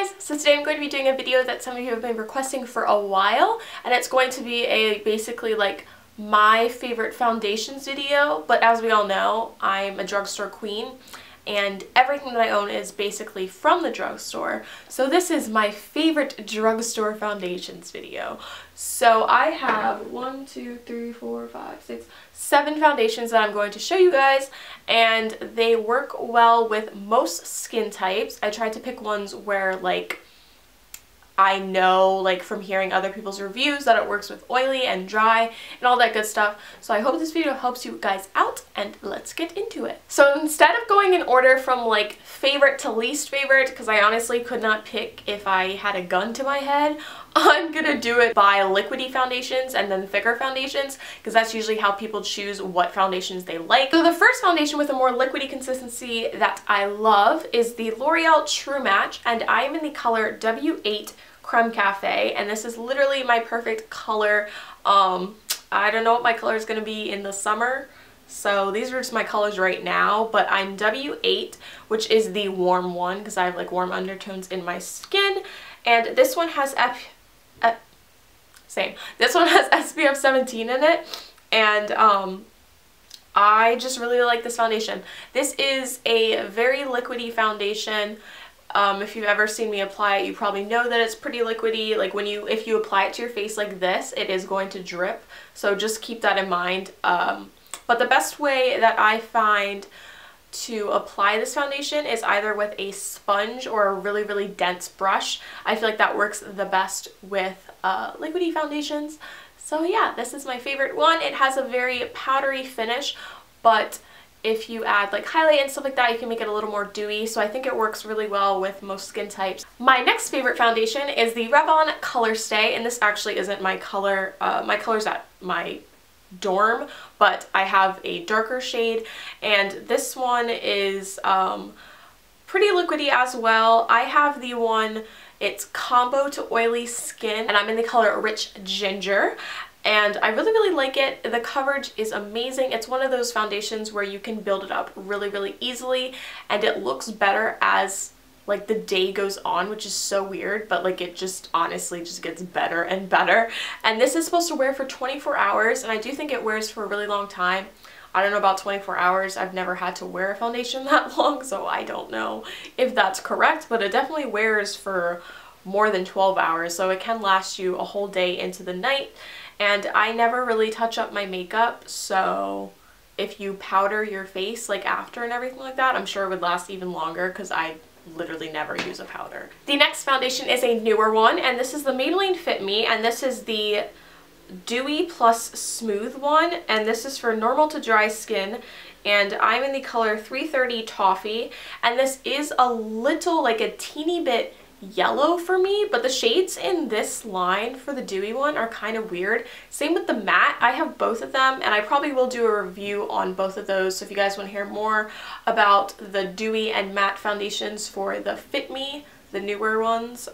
guys, so today I'm going to be doing a video that some of you have been requesting for a while, and it's going to be a basically like my favorite foundations video, but as we all know, I'm a drugstore queen and everything that I own is basically from the drugstore. So this is my favorite drugstore foundations video. So I have 7 foundations that I'm going to show you guys, and they work well with most skin types. I tried to pick ones where like I know, like from hearing other people's reviews, that it works with oily and dry and all that good stuff. So I hope this video helps you guys out, and let's get into it. So instead of going in order from like favorite to least favorite, because I honestly could not pick if I had a gun to my head, I'm gonna do it by liquidy foundations and then thicker foundations, because that's usually how people choose what foundations they like. So the first foundation with a more liquidy consistency that I love is the L'Oreal True Match, and I am in the color W8 Creme Cafe, and this is literally my perfect color. I don't know what my color is going to be in the summer, so these are just my colors right now, but I'm W8, which is the warm one because I have like warm undertones in my skin, and this one has This one has SPF 17 in it, and I just really like this foundation. This is a very liquidy foundation. If you've ever seen me apply it, you probably know that it's pretty liquidy. Like if you apply it to your face like this, it is going to drip. So just keep that in mind. But the best way that I find to apply this foundation is either with a sponge or a really, really dense brush. I feel like that works the best with liquidy foundations. So yeah, this is my favorite one. It has a very powdery finish, but if you add like highlight and stuff like that, you can make it a little more dewy, so I think it works really well with most skin types. My next favorite foundation is the Revlon Color Stay, and this actually isn't my color. My color's at my dorm, but I have a darker shade, and this one is pretty liquidy as well. I have the one, it's combo to oily skin, and I'm in the color Rich Ginger. And I really, really like it. The coverage is amazing. It's one of those foundations where you can build it up really, really easily, and it looks better as like the day goes on, which is so weird, but like it just honestly just gets better and better. And this is supposed to wear for 24 hours, and I do think it wears for a really long time. I don't know about 24 hours. I've never had to wear a foundation that long, so I don't know if that's correct, but it definitely wears for more than 12 hours, so it can last you a whole day into the night. And I never really touch up my makeup, so if you powder your face like after and everything like that, I'm sure it would last even longer because I literally never use a powder. The next foundation is a newer one, and this is the Maybelline Fit Me, and this is the Dewy Plus Smooth one, and this is for normal to dry skin, and I'm in the color 330 Toffee, and this is a little, like a teeny bit yellow for me, but the shades in this line for the dewy one are kind of weird. Same with the matte. I have both of them, and I probably will do a review on both of those, so if you guys want to hear more about the dewy and matte foundations for the Fit Me, the newer ones,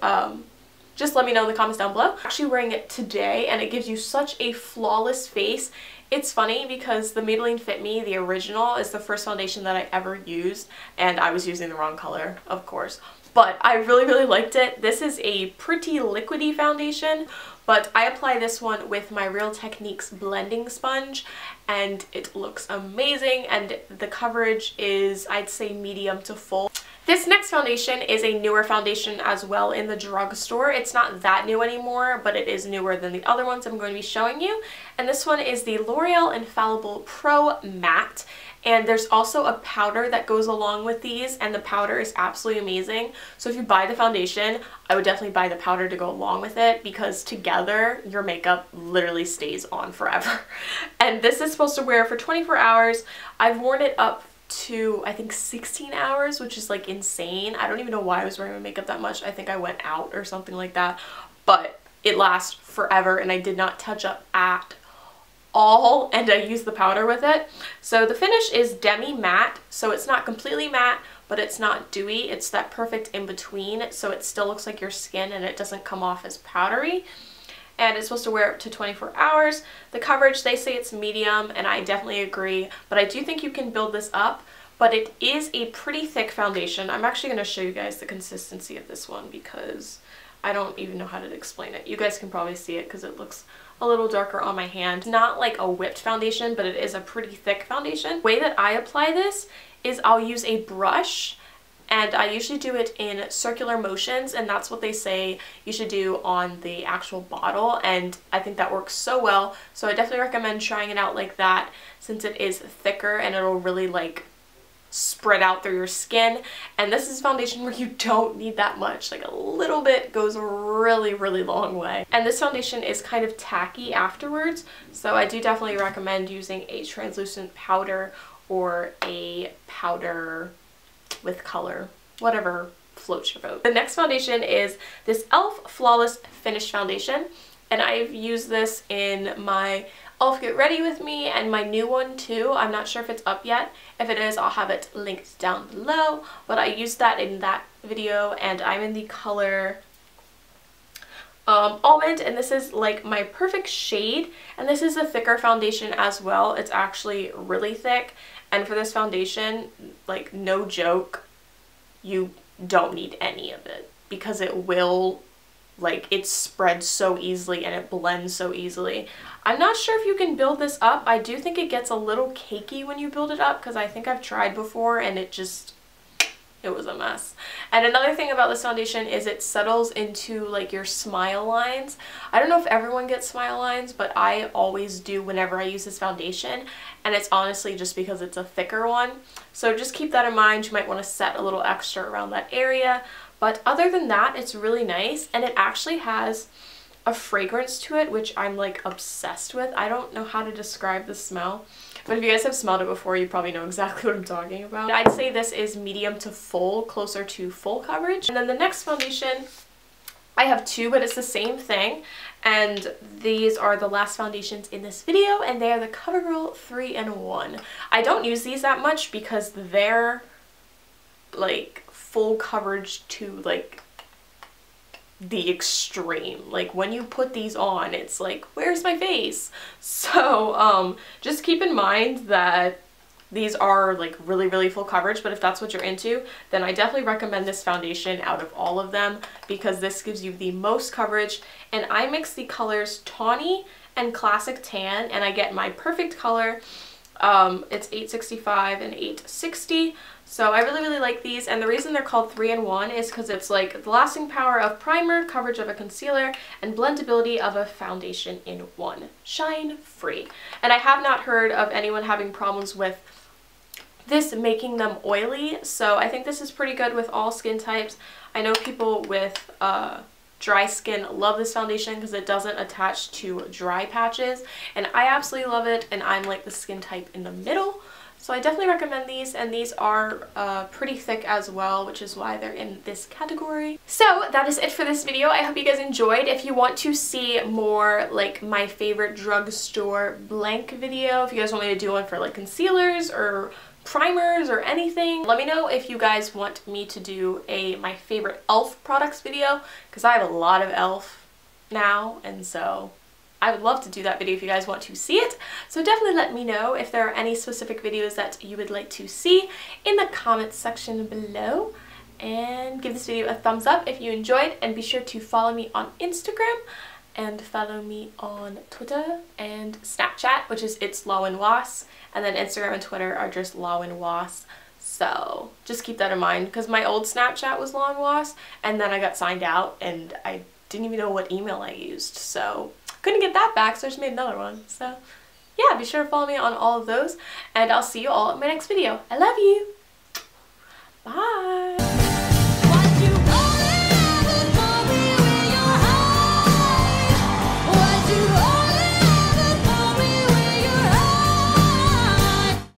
just let me know in the comments down below. I'm actually wearing it today, and it gives you such a flawless face. It's funny because the Maybelline Fit Me, the original, is the first foundation that I ever used, and I was using the wrong color, of course. But I really, really liked it. This is a pretty liquidy foundation, but I apply this one with my Real Techniques blending sponge, and it looks amazing, and the coverage is, I'd say, medium to full. This next foundation is a newer foundation as well in the drugstore. It's not that new anymore, but it is newer than the other ones I'm going to be showing you. And this one is the L'Oreal Infallible Pro Matte. And there's also a powder that goes along with these, and the powder is absolutely amazing. So if you buy the foundation, I would definitely buy the powder to go along with it, because together your makeup literally stays on forever. And this is supposed to wear for 24 hours. I've worn it up to I think 16 hours, which is like insane. I don't even know why I was wearing my makeup that much. I think I went out or something like that, but it lasts forever, and I did not touch up at all, and I used the powder with it. So the finish is demi matte, so it's not completely matte, but it's not dewy. It's that perfect in between, so it still looks like your skin and it doesn't come off as powdery. And it's supposed to wear up to 24 hours. The coverage, they say it's medium, and I definitely agree, but I do think you can build this up but it is a pretty thick foundation. I'm actually going to show you guys the consistency of this one because I don't even know how to explain it. You guys can probably see it because it looks a little darker on my hand. Not like a whipped foundation, but it is a pretty thick foundation. The way that I apply this is I'll use a brush, and I usually do it in circular motions, and that's what they say you should do on the actual bottle, and I think that works so well. So I definitely recommend trying it out like that since it is thicker and it'll really like spread out through your skin. And this is foundation where you don't need that much. Like a little bit goes a really, really long way. And this foundation is kind of tacky afterwards, so I do definitely recommend using a translucent powder or a powder with color, whatever floats your boat. The next foundation is this e.l.f. Flawless Finish Foundation, and I've used this in my e.l.f. Get Ready With Me and my new one too. I'm not sure if it's up yet. If it is, I'll have it linked down below, but I used that in that video, and I'm in the color Almond, and this is like my perfect shade, and this is a thicker foundation as well. It's actually really thick, and for this foundation, like no joke, you don't need any of it because it will, like, it spreads so easily and it blends so easily. I'm not sure if you can build this up. I do think it gets a little cakey when you build it up because I think I've tried before and it was a mess. And another thing about this foundation is it settles into like your smile lines. I don't know if everyone gets smile lines, but I always do whenever I use this foundation, and it's honestly just because it's a thicker one. So just keep that in mind. You might want to set a little extra around that area. But other than that, it's really nice, and it actually has a fragrance to it, which I'm like obsessed with. I don't know how to describe the smell, but if you guys have smelled it before, you probably know exactly what I'm talking about. I'd say this is medium to full, closer to full coverage. And then the next foundation, I have two, but it's the same thing. And these are the last foundations in this video, and they are the CoverGirl 3-in-1. I don't use these that much because they're like full coverage to like the extreme. Like when you put these on, it's like, where's my face? So just keep in mind that these are like really, really full coverage, but if that's what you're into, then I definitely recommend this foundation out of all of them because this gives you the most coverage. And I mix the colors Tawny and Classic Tan, and I get my perfect color. It's 865 and 860. So I really, really like these, and the reason they're called 3-in-1 is because it's like the lasting power of primer, coverage of a concealer, and blendability of a foundation in one. Shine free. And I have not heard of anyone having problems with this making them oily, so I think this is pretty good with all skin types. I know people with dry skin love this foundation because it doesn't attach to dry patches, and I absolutely love it, and I'm like the skin type in the middle. So I definitely recommend these, and these are pretty thick as well, which is why they're in this category. So that is it for this video. I hope you guys enjoyed. If you want to see more like my favorite drugstore blank video, if you guys want me to do one for like concealers or primers or anything, let me know if you guys want me to do my favorite e.l.f. products video, because I have a lot of e.l.f. now, and so I would love to do that video if you guys want to see it. So definitely let me know if there are any specific videos that you would like to see in the comments section below. And give this video a thumbs up if you enjoyed, and be sure to follow me on Instagram and follow me on Twitter and Snapchat, which is itslawenwoss, and then Instagram and Twitter are just lawenwoss. So just keep that in mind, because my old Snapchat was lawenwoss, and then I got signed out and I didn't even know what email I used, so couldn't get that back, so I just made another one. So yeah, be sure to follow me on all of those, and I'll see you all in my next video. I love you!